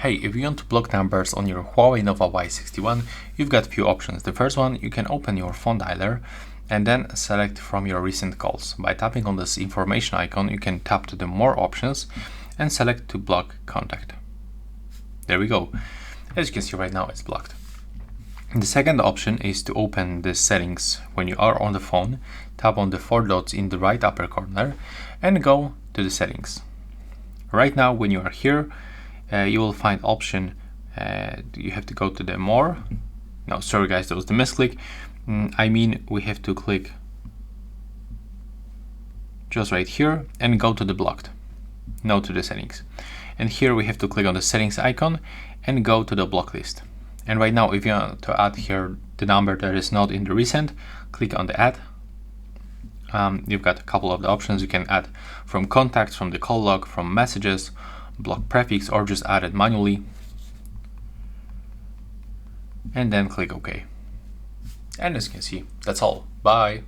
Hey, if you want to block numbers on your Huawei Nova Y61, you've got a few options. The first one, you can open your phone dialer and then select from your recent calls. By tapping on this information icon, you can tap to the more options and select to block contact. There we go. As you can see right now, it's blocked. The second option is to open the settings. When you are on the phone, tap on the four dots in the right upper corner and go to the settings. Right now, when you are here, you will find option, you have to go to the more. No, sorry guys, that was the misclick. I mean, we have to click just right here and go to the blocked. No, to the settings. And here we have to click on the settings icon and go to the block list. And right now, if you want to add here the number that is not in the recent, click on the add. You've got a couple of the options. You can add from contacts, from the call log, from messages, block prefix, or just add it manually. And then click OK. And as you can see, that's all. Bye.